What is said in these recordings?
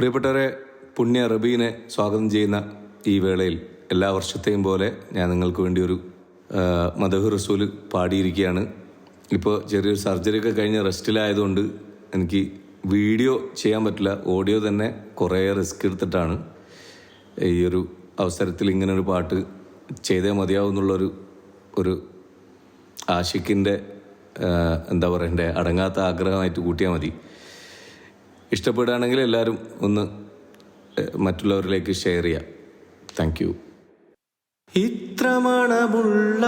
പ്രിയപ്പെട്ടവരെ, പുണ്യ റബീനെ സ്വാഗതം ചെയ്യുന്ന ഈ വേളയിൽ എല്ലാ വർഷത്തെയും പോലെ ഞാൻ നിങ്ങൾക്ക് വേണ്ടി ഒരു മദഹ് റസൂൽ പാടിയിരിക്കുകയാണ്. ഇപ്പോൾ ചെറിയൊരു സർജറിയൊക്കെ കഴിഞ്ഞ് റെസ്റ്റിലായതുകൊണ്ട് എനിക്ക് വീഡിയോ ചെയ്യാൻ പറ്റില്ല. ഓഡിയോ തന്നെ കുറേ റിസ്ക് എടുത്തിട്ടാണ് ഈ ഒരു അവസരത്തിൽ ഇങ്ങനൊരു പാട്ട് ചെയ്തേ മതിയാവുന്നുള്ളൊരു ആഷിക്കിൻ്റെ എന്താ പറയണ്ടേ, അടങ്ങാത്ത ആഗ്രഹമായിട്ട് കൂട്ടിയാൽ മതി. ഇഷ്ടപ്പെടുകയാണെങ്കിൽ എല്ലാവരും ഒന്ന് മറ്റുള്ളവരിലേക്ക് ഷെയർ ചെയ്യാം. Thank you. ഇത്ര മണമുള്ള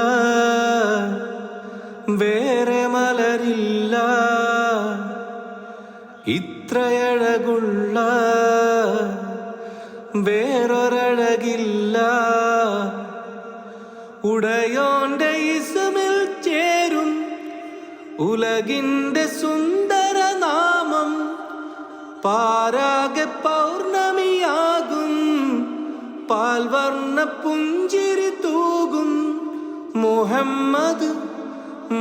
വേറെ മലരില്ല, ഇത്രയഴകുള്ള വേറൊരഴകില്ല. ഉടയോന്റെ ഇസ്മിൽ ചേരും ഉലകിന്റെ സുന്ദര നാമം, പാരാകെ പൗർണമിയാകും പാൽവർണ്ണ പുഞ്ചിരി തൂകും. മുഹമ്മദ്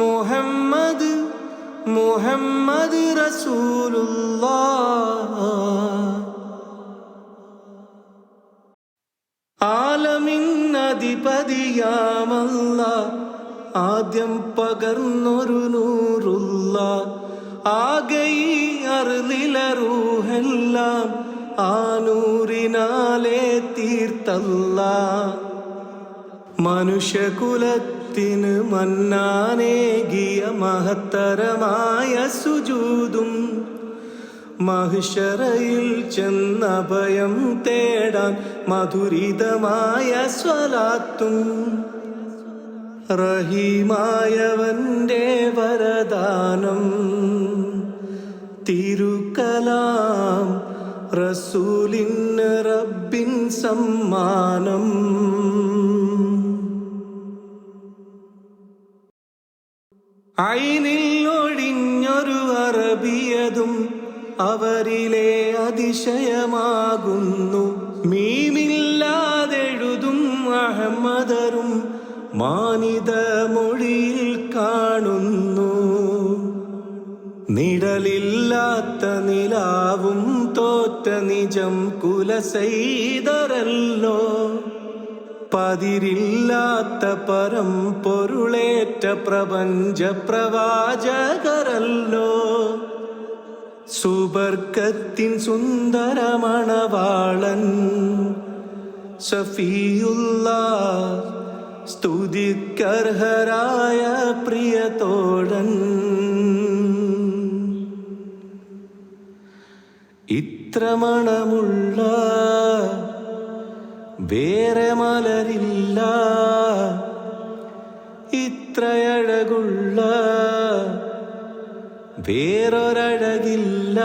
മുഹമ്മദ് മുഹമ്മദ് റസൂലുള്ളാഹ്. ആലമിൻ അധിപതിയാമല്ലാഹ്, ആദ്യം പകർന്നൊരു നൂറുല്ലാഹ്. ആകെ ഈ അർളിലെ റൂഹെല്ലാം ആ നൂറിനാലെ തീർത്തല്ലാഹ്. മനുഷ്യകുലത്തിന് മന്നാനേകിയ മഹത്തരമായ സുജൂദും, മഹ്ശറയിൽ ചെന്നഭയം തേടാൻ മധുരിതമായ സ്വലാത്തും. റഹീമായവന്റെ വരദാനം തിരുകലാം, റസൂലിന് റബ്ബിൻ സമ്മാനം. ഐനിൽ ഒഴിഞ്ഞൊരു അറബിയതും അവരിലെ അതിശയമാകുന്നു. മീമില്ലാതെഴുതും അഹമ്മദരും മാനിത മൊഴിയിൽ കാണുന്നു. നിഴലില്ലാത്ത നിലാവും തോറ്റ നിജം കുലസൈതരല്ലോ. പതിരില്ലാത്ത പരം പൊരുളേറ്റ പ്രപഞ്ച പ്രവാചകരല്ലോ. സുബർക്കത്തിൻ സുന്ദരമണവാളൻ സഫിയുല്ലാഹ്, സ്തുതിക്കർഹരായ പ്രിയതോഴൻ. ഇത്ര മണമുള്ള വേറെ മലരില്ല, ഇത്രയഴകുള്ള വേറൊരഴകില്ല.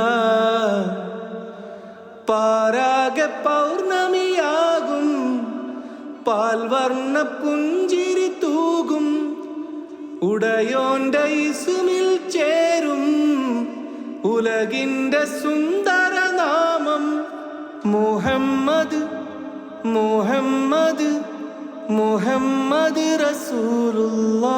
പാരാകെ പൗർണമിയാകും പാൽവർണ്ണ പുഞ്ചിരി തൂകും. ഉടയോന്റെ ഇസ്മിൽ ചേരും ഉലകിന്റെ സുന്ദര നാമം. മുഹമ്മദ് മുഹമ്മദ് മുഹമ്മദ് റസൂലുള്ളാഹ്.